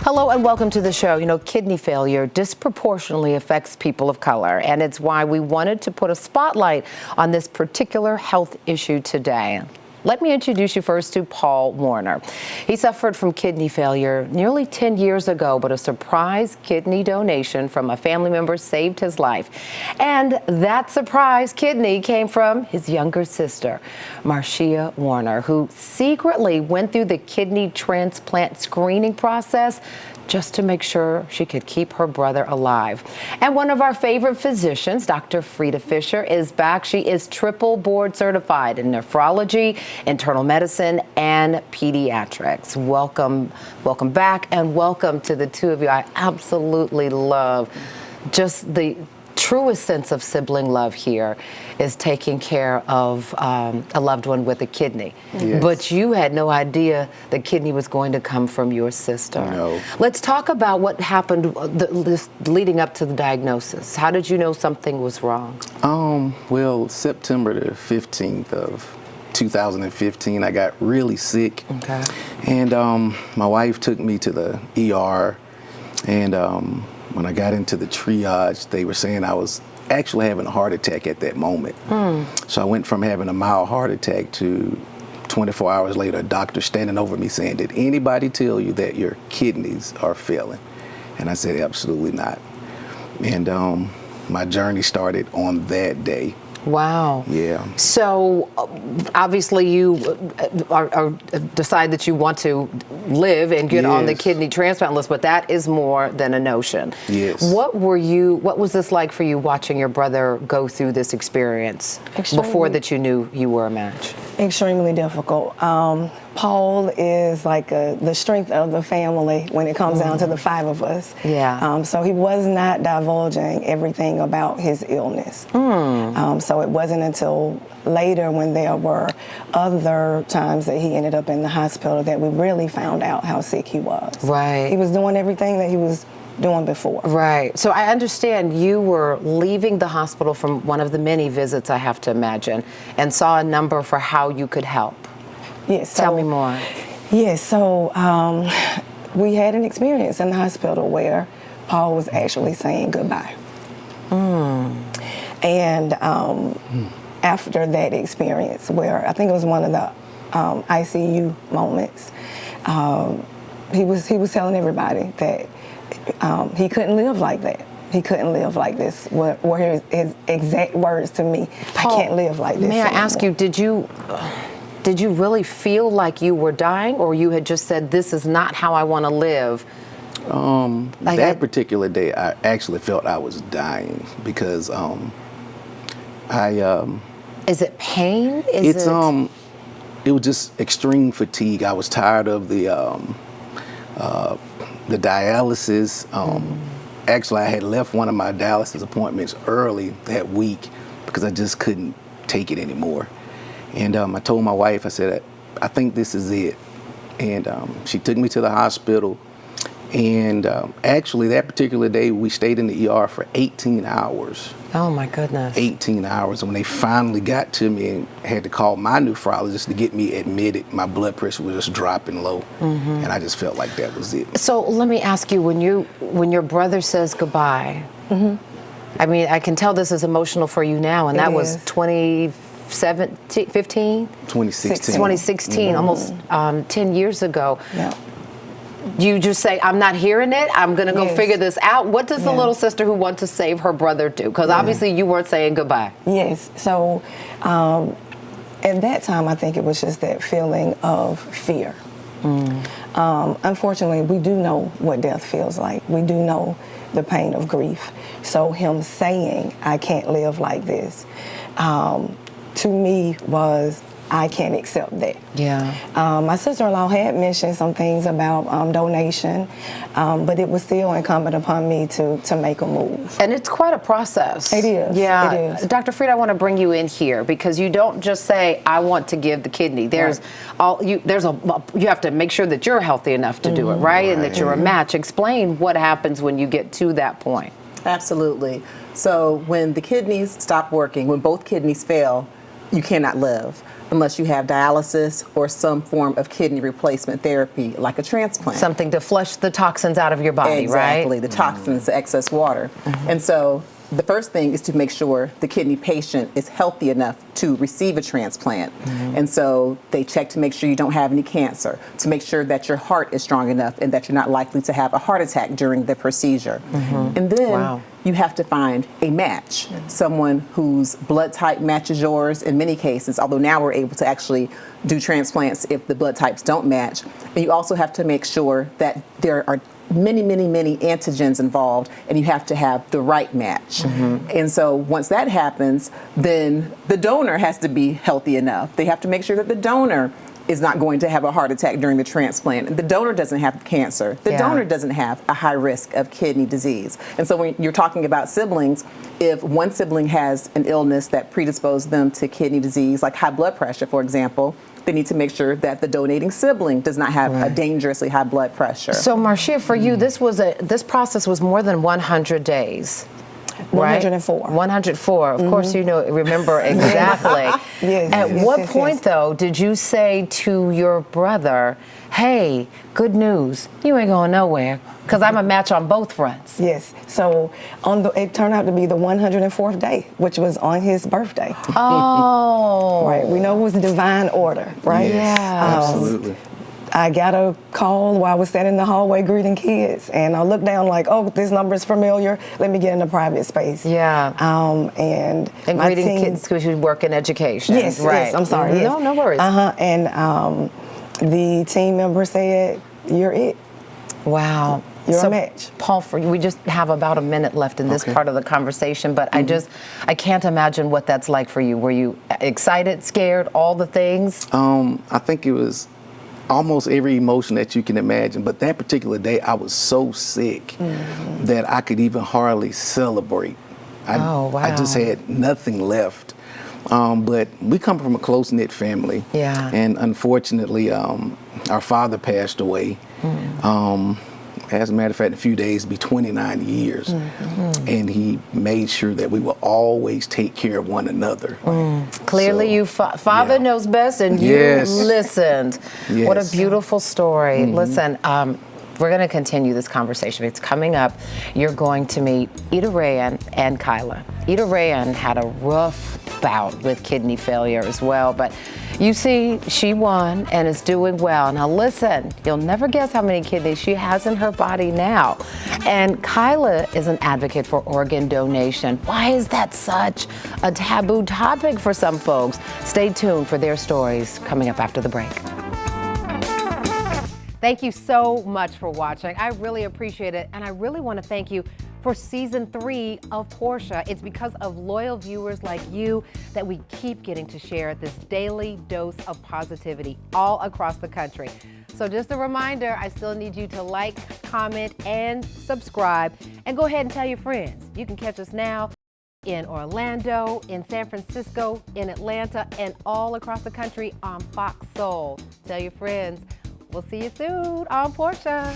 Hello and welcome to the show. You know, kidney failure disproportionately affects people of color, and it's why we wanted to put a spotlight on this particular health issue today. Let me introduce you first to Paul Warner. He suffered from kidney failure nearly 10 years ago, but a surprise kidney donation from a family member saved his life. And that surprise kidney came from his younger sister, Marcia Warner, who secretly went through the kidney transplant screening process just to make sure she could keep her brother alive. And one of our favorite physicians, Dr. Frida Fisher, is back. She is triple board certified in nephrology, internal medicine, and pediatrics. Welcome back, and welcome to the two of you. I absolutely love just the truest sense of sibling love here is taking care of a loved one with a kidney. Yes. But you had no idea the kidney was going to come from your sister. No. Let's talk about what happened leading up to the diagnosis. How did you know something was wrong? Well, September the 15th of 2015, I got really sick. Okay. And my wife took me to the ER, and when I got into the triage, they were saying I was actually having a heart attack at that moment. So I went from having a mild heart attack to 24 hours later, a doctor standing over me saying, "Did anybody tell you that your kidneys are failing?" And I said, "Absolutely not." And my journey started on that day. Wow. Yeah. So obviously you decide that you want to live and get on the Yes. kidney transplant list, but that is more than a notion. Yes. What was this like for you watching your brother go through this experience before that you knew you were a match? Extremely difficult. Paul is like the strength of the family when it comes down to the five of us. Yeah. So he was not divulging everything about his illness. So it wasn't until later, when there were other times that he ended up in the hospital, that we really found out how sick he was. Right. He was doing everything that he was doing before. Right. So I understand you were leaving the hospital from one of the many visits, I have to imagine, and saw a number for how you could help. Yes. Tell me more. Yes. So we had an experience in the hospital where Paul was actually saying goodbye. And after that experience, where I think it was one of the ICU moments, he was telling everybody that he couldn't live like that. He couldn't live like this. Were his exact words to me. Paul, I can't live like this. May I anymore. ask you, did you really feel like you were dying, or you had just said, "This is not how I want to live"? That particular day, I actually felt I was dying because Is it pain? it was just extreme fatigue. I was tired of the dialysis. Actually, I had left one of my dialysis appointments early that week because I just couldn't take it anymore. And I told my wife, I said, "I think this is it." And she took me to the hospital. And actually, that particular day, we stayed in the ER for 18 hours. Oh, my goodness. 18 hours. And when they finally got to me and had to call my nephrologist to get me admitted, my blood pressure was just dropping low. And I just felt like that was it. So let me ask you, when your brother says goodbye, I mean, I can tell this is emotional for you now, and that was 2016, 2016. almost 10 years ago. Yeah. You just say, "I'm not hearing it. I'm going to go Yes. figure this out." What does the Yeah. little sister who wants to save her brother do? Because obviously you weren't saying goodbye. Yes. So at that time, I think it was just that feeling of fear. Unfortunately, we do know what death feels like. We do know the pain of grief. So him saying, "I can't live like this," to me was, I can't accept that. Yeah. My sister-in-law had mentioned some things about donation, but it was still incumbent upon me to make a move. And it's quite a process. It is. Yeah. It is. Dr. Fried, I want to bring you in here because you don't just say, "I want to give the kidney." There's you have to make sure that you're healthy enough to do it, right? And that you're a match. Explain what happens when you get to that point. Absolutely. So when the kidneys stop working, when both kidneys fail, the you cannot live unless you have dialysis or some form of kidney replacement therapy, like a transplant. Something to flush the toxins out of your body, Exactly, right? the toxins, the excess water. And so the first thing is to make sure the kidney patient is healthy enough to receive a transplant. And so they check to make sure you don't have any cancer, to make sure that your heart is strong enough and that you're not likely to have a heart attack during the procedure. And then Wow. you have to find a match, someone whose blood type matches yours in many cases, although now we're able to actually do transplants if the blood types don't match. And you also have to make sure that there are many antigens involved, and you have to have the right match. And so once that happens, then the donor has to be healthy enough. They have to make sure that the donor is not going to have a heart attack during the transplant. The donor doesn't have cancer. The donor doesn't have a high risk of kidney disease. And so when you're talking about siblings, if one sibling has an illness that predisposes them to kidney disease, like high blood pressure, for example, they need to make sure that the donating sibling does not have a dangerously high blood pressure. So Marcia, for you, this process was more than 100 days. Right? 104. 104. Of course, you remember exactly. Yes, At yes, what yes, point, yes. though, did you say to your brother, hey, good news, you ain't going nowhere, because I'm a match on both fronts? Yes. So it turned out to be the 104th day, which was on his birthday. Oh. Right. We know it was divine order, right? Yes, Yeah. absolutely. I got a call while I was standing in the hallway greeting kids, and I looked down like, oh, this number is familiar. Let me get in a private space. Yeah. And And my greeting team, kids because you work in education. Yes, right. yes. I'm sorry. Yes. No worries. And the team member said, "You're it. Wow. You're So, a match." Paul, we just have about a minute left in this part of the conversation, but I can't imagine what that's like for you. Were you excited, scared, all the things? I think it was almost every emotion that you can imagine, but that particular day I was so sick that I could even hardly celebrate. I just had nothing left. But we come from a close-knit family. Yeah. And unfortunately, our father passed away. As a matter of fact, in a few days, it'll be 29 years. And he made sure that we will always take care of one another. Clearly, So, you father knows best, and Yes. you listened. Yes. What a beautiful story. Listen, we're going to continue this conversation. It's coming up. You're going to meet Ida Rayan and Kyla. Ida Rayan had a rough bout with kidney failure as well, but you see, she won and is doing well. Now listen, you'll never guess how many kidneys she has in her body now. And Kyla is an advocate for organ donation. Why is that such a taboo topic for some folks? Stay tuned for their stories coming up after the break. Thank you so much for watching. I really appreciate it. And I really want to thank you for season 3 of Portia. It's because of loyal viewers like you that we keep getting to share this daily dose of positivity all across the country. So just a reminder, I still need you to like, comment, and subscribe. And go ahead and tell your friends. You can catch us now in Orlando, in San Francisco, in Atlanta, and all across the country on Fox Soul. Tell your friends. We'll see you soon on Portia.